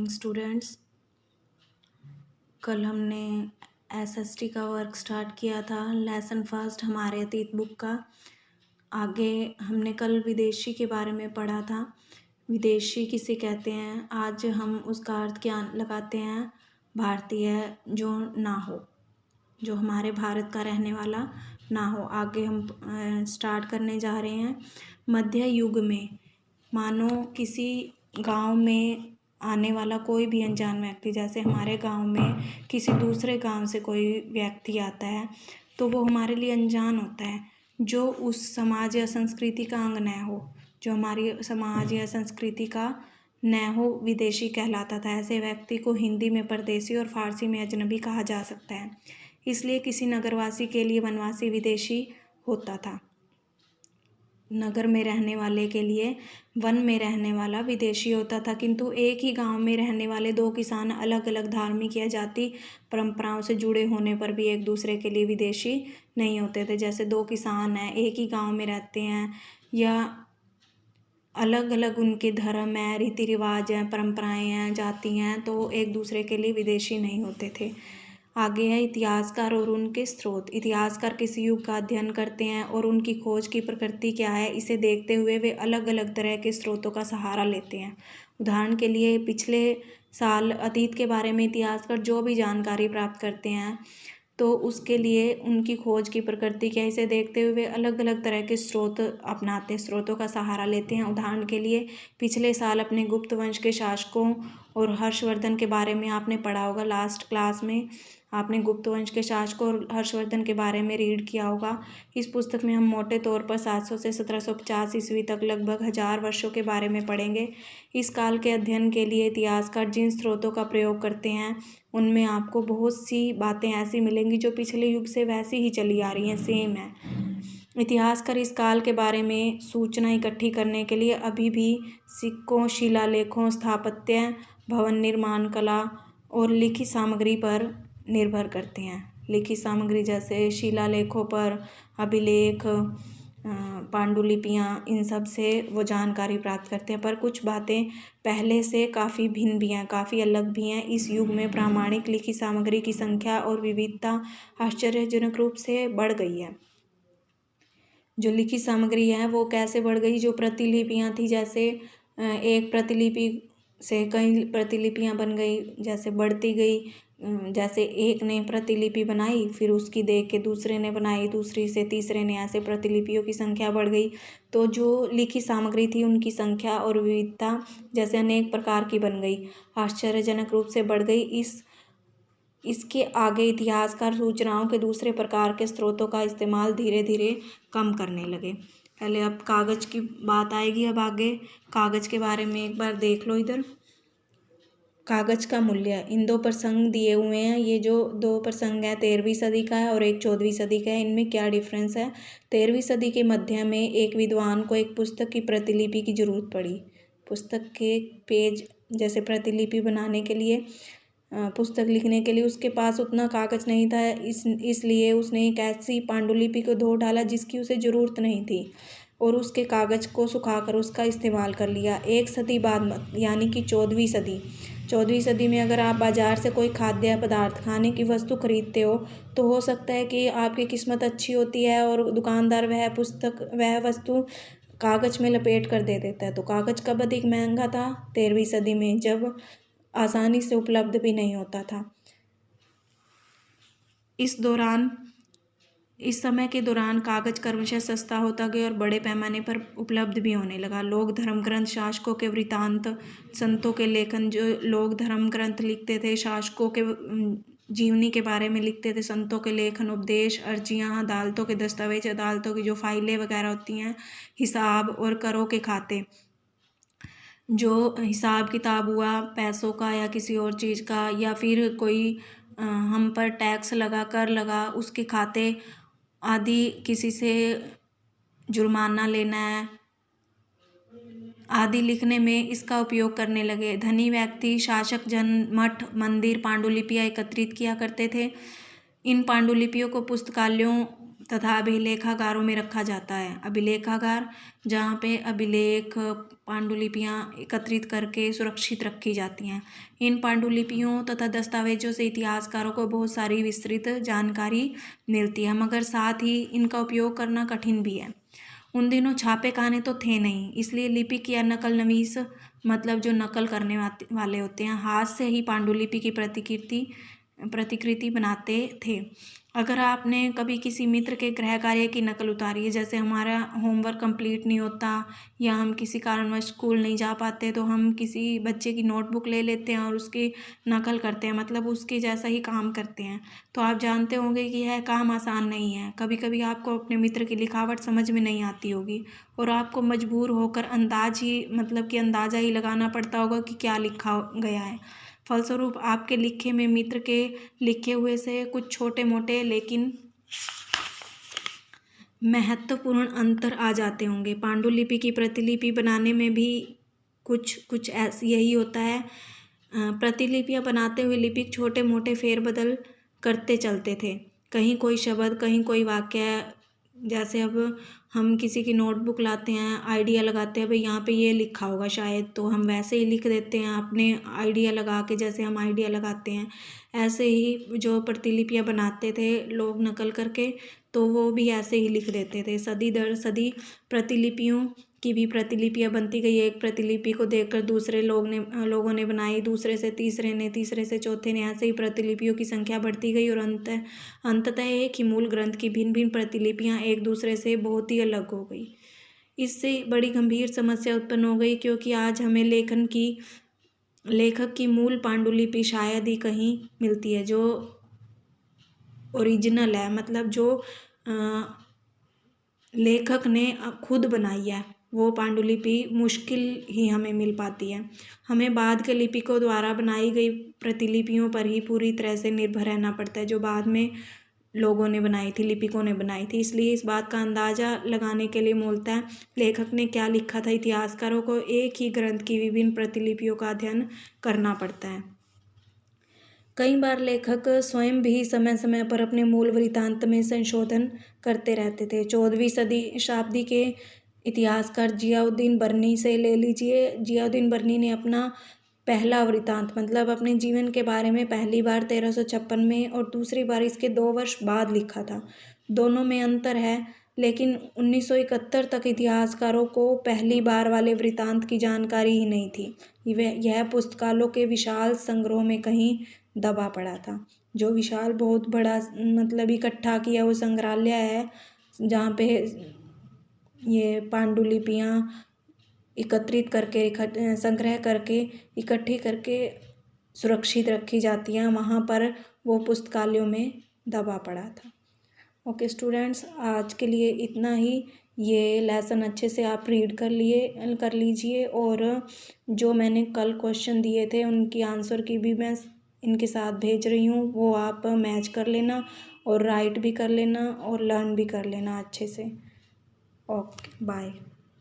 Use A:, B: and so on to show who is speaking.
A: Students. कल हमने SST का वर्क स्टार्ट किया था, लेसन फर्स्ट हमारे अतीत बुक का। आगे हमने कल विदेशी के बारे में पढ़ा था। विदेशी किसे कहते हैं, आज हम उसका अर्थ क्या लगाते हैं। भारतीय जो ना हो, जो हमारे भारत का रहने वाला ना हो। आगे हम स्टार्ट करने जा रहे हैं। मध्य युग में मानो किसी गांव में आने वाला कोई भी अनजान व्यक्ति, जैसे हमारे गांव में किसी दूसरे गांव से कोई व्यक्ति आता है तो वो हमारे लिए अनजान होता है, जो उस समाज या संस्कृति का अंग न हो, जो हमारी समाज या संस्कृति का न हो, विदेशी कहलाता था। ऐसे व्यक्ति को हिंदी में परदेसी और फारसी में अजनबी कहा जा सकता है। इसलिए किसी नगरवासी के लिए वनवासी विदेशी होता था। नगर में रहने वाले के लिए वन में रहने वाला विदेशी होता था। किंतु एक ही गांव में रहने वाले दो किसान अलग अलग धार्मिक या जाति परंपराओं से जुड़े होने पर भी एक दूसरे के लिए विदेशी नहीं होते थे। जैसे दो किसान हैं, एक ही गांव में रहते हैं या अलग अलग उनके धर्म है, रीति रिवाज हैं, परंपराएं हैं, जाति हैं, तो एक दूसरे के लिए विदेशी नहीं होते थे। आगे है इतिहासकार और उनके स्रोत। इतिहासकार किसी युग का अध्ययन करते हैं और उनकी खोज की प्रकृति क्या है, इसे देखते हुए वे अलग अलग तरह के स्रोतों का सहारा लेते हैं। उदाहरण के लिए पिछले साल अतीत के बारे में इतिहासकार जो भी जानकारी प्राप्त करते हैं तो उसके लिए उनकी खोज की प्रकृति क्या है, इसे देखते हुए वे अलग अलग तरह के स्रोत अपनाते हैं, स्रोतों का सहारा लेते हैं। उदाहरण के लिए पिछले साल अपने गुप्त वंश के शासकों और हर्षवर्धन के बारे में आपने पढ़ा होगा। लास्ट क्लास में आपने गुप्त वंश के शासकों और हर्षवर्धन के बारे में रीड किया होगा। इस पुस्तक में हम मोटे तौर पर 700 से 1750 ईस्वी तक लगभग 1000 वर्षों के बारे में पढ़ेंगे। इस काल के अध्ययन के लिए इतिहासकार जिन स्रोतों का प्रयोग करते हैं उनमें आपको बहुत सी बातें ऐसी मिलेंगी जो पिछले युग से वैसी ही चली आ रही हैं, सेम है। इतिहासकार इस काल के बारे में सूचना इकट्ठी करने के लिए अभी भी सिक्कों, शिलालेखों, स्थापत्य, भवन निर्माण कला और लिखित सामग्री पर निर्भर करते हैं। लिखित सामग्री जैसे शिलालेखों पर, अभिलेख, पांडुलिपियाँ, इन सब से वो जानकारी प्राप्त करते हैं। पर कुछ बातें पहले से काफ़ी भिन्न भी हैं, काफ़ी अलग भी हैं। इस युग में प्रामाणिक लिखित सामग्री की संख्या और विविधता आश्चर्यजनक रूप से बढ़ गई है। जो लिखित सामग्री है वो कैसे बढ़ गई, जो प्रतिलिपियाँ थी, जैसे एक प्रतिलिपि से कई प्रतिलिपियाँ बन गई, जैसे बढ़ती गई। जैसे एक ने प्रतिलिपि बनाई, फिर उसकी देख के दूसरे ने बनाई, दूसरी से तीसरे ने, ऐसे प्रतिलिपियों की संख्या बढ़ गई। तो जो लिखित सामग्री थी उनकी संख्या और विविधता जैसे अनेक प्रकार की बन गई, आश्चर्यजनक रूप से बढ़ गई। इसके आगे इतिहासकार सूचनाओं के दूसरे प्रकार के स्रोतों का इस्तेमाल धीरे धीरे कम करने लगे। पहले अब कागज़ की बात आएगी। अब आगे कागज़ के बारे में एक बार देख लो। इधर कागज़ का मूल्य, इन दो प्रसंग दिए हुए हैं। ये जो दो प्रसंग है 13वीं सदी का है और एक 14वीं सदी का है। इनमें क्या डिफरेंस है। 13वीं सदी के मध्य में एक विद्वान को एक पुस्तक की प्रतिलिपि की जरूरत पड़ी। पुस्तक के पेज जैसे प्रतिलिपि बनाने के लिए, पुस्तक लिखने के लिए उसके पास उतना कागज़ नहीं था। इसलिए उसने एक ऐसी पांडुलिपि को धो डाला जिसकी उसे ज़रूरत नहीं थी और उसके कागज़ को सुखाकर उसका इस्तेमाल कर लिया। एक सदी बाद यानी कि 14वीं सदी में अगर आप बाज़ार से कोई खाद्य पदार्थ, खाने की वस्तु खरीदते हो तो हो सकता है कि आपकी किस्मत अच्छी होती है और दुकानदार वह वस्तु कागज़ में लपेट कर दे देता है। तो कागज़ कब अधिक महंगा था, 13वीं सदी में, जब आसानी से उपलब्ध भी नहीं होता था। इस समय के दौरान कागज़ क्रमशः सस्ता होता गया और बड़े पैमाने पर उपलब्ध भी होने लगा। लोग धर्म ग्रंथ, शासकों के वृत्तांत, संतों के लेखन, जो लोग धर्म ग्रंथ लिखते थे, शासकों के जीवनी के बारे में लिखते थे, संतों के लेखन, उपदेश, अर्जियाँ, अदालतों के दस्तावेज, अदालतों की जो फाइलें वगैरह होती हैं, हिसाब और करों के खाते, जो हिसाब किताब हुआ पैसों का या किसी और चीज़ का, या फिर कोई हम पर टैक्स लगा, कर लगा, उसके खाते आदि, किसी से जुर्माना लेना है आदि लिखने में इसका उपयोग करने लगे। धनी व्यक्ति, शासक जन मठ, मंदिर पांडुलिपियाँ एकत्रित किया करते थे। इन पांडुलिपियों को पुस्तकालयों तथा अभिलेखागारों में रखा जाता है। अभिलेखागार जहाँ पे अभिलेख पांडुलिपियाँ एकत्रित करके सुरक्षित रखी जाती हैं। इन पांडुलिपियों तथा दस्तावेजों से इतिहासकारों को बहुत सारी विस्तृत जानकारी मिलती है, मगर साथ ही इनका उपयोग करना कठिन भी है। उन दिनों छापे खाने तो थे नहीं, इसलिए लिपिक या नकल नवीस मतलब जो नकल करने वाले होते हैं, हाथ से ही पांडुलिपि की प्रतिकृति बनाते थे। अगर आपने कभी किसी मित्र के गृह कार्य की नकल उतारी है, जैसे हमारा होमवर्क कंप्लीट नहीं होता या हम किसी कारणवश स्कूल नहीं जा पाते, तो हम किसी बच्चे की नोटबुक ले लेते हैं और उसकी नकल करते हैं, मतलब उसके जैसा ही काम करते हैं। तो आप जानते होंगे कि यह काम आसान नहीं है। कभी कभी आपको अपने मित्र की लिखावट समझ में नहीं आती होगी और आपको मजबूर होकर अंदाज़ा ही लगाना पड़ता होगा कि क्या लिखा गया है। फलस्वरूप आपके लिखे में मित्र के लिखे हुए से कुछ छोटे मोटे लेकिन महत्वपूर्ण अंतर आ जाते होंगे। पांडुलिपि की प्रतिलिपि बनाने में भी कुछ ऐसे यही होता है। प्रतिलिपियाँ बनाते हुए लिपिक छोटे मोटे फेरबदल करते चलते थे। कहीं कोई शब्द, कहीं कोई वाक्य, जैसे अब हम किसी की नोटबुक लाते हैं, आइडिया लगाते हैं, भाई यहाँ पे ये लिखा होगा शायद, तो हम वैसे ही लिख देते हैं अपने आइडिया लगा के, जैसे हम आइडिया लगाते हैं। ऐसे ही जो प्रतिलिपियाँ बनाते थे लोग नकल करके, तो वो भी ऐसे ही लिख देते थे। सदी दर सदी प्रतिलिपियों की भी प्रतिलिपियाँ बनती गई। एक प्रतिलिपि को देखकर दूसरे लोगों ने बनाई, दूसरे से तीसरे ने, तीसरे से चौथे ने, ऐसे ही प्रतिलिपियों की संख्या बढ़ती गई और अंततः एक ही मूल ग्रंथ की भिन्न भिन्न प्रतिलिपियाँ एक दूसरे से बहुत ही अलग हो गई। इससे बड़ी गंभीर समस्या उत्पन्न हो गई, क्योंकि आज हमें लेखक की मूल पांडुलिपि शायद ही कहीं मिलती है जो ओरिजिनल है, मतलब जो लेखक ने खुद बनाई है, वो पांडुलिपि मुश्किल ही हमें मिल पाती है। हमें बाद के लिपिकों द्वारा बनाई गई प्रतिलिपियों पर ही पूरी तरह से निर्भर रहना पड़ता है, जो बाद में लोगों ने बनाई थी, लिपिकों ने बनाई थी। इसलिए इस बात का अंदाज़ा लगाने के लिए मूलतः लेखक ने क्या लिखा था, इतिहासकारों को एक ही ग्रंथ की विभिन्न प्रतिलिपियों का अध्ययन करना पड़ता है। कई बार लेखक स्वयं भी समय समय पर अपने मूल वृत्तांत में संशोधन करते रहते थे। 14वीं शताब्दी के इतिहासकार जियाउद्दीन बर्नी से ले लीजिए। जियाउद्दीन बर्नी ने अपना पहला वृत्तांत, मतलब अपने जीवन के बारे में, पहली बार 1356 में और दूसरी बार इसके 2 वर्ष बाद लिखा था। दोनों में अंतर है, लेकिन 1971 तक इतिहासकारों को पहली बार वाले वृत्तांत की जानकारी ही नहीं थी। यह पुस्तकालयों के विशाल संग्रह में कहीं दबा पड़ा था। जो विशाल बहुत बड़ा मतलब इकट्ठा किया वो संग्रहालय है, जहाँ पे ये पांडुलिपियाँ एकत्रित करके, संग्रह करके, इकट्ठी करके सुरक्षित रखी जाती हैं, वहाँ पर वो पुस्तकालयों में दबा पड़ा था। ओके स्टूडेंट्स, आज के लिए इतना ही। ये लेसन अच्छे से आप रीड कर लीजिए, और जो मैंने कल क्वेश्चन दिए थे उनकी आंसर की भी मैं इनके साथ भेज रही हूँ, वो आप मैच कर लेना और राइट भी कर लेना और लर्न भी कर लेना अच्छे से। Okay bye.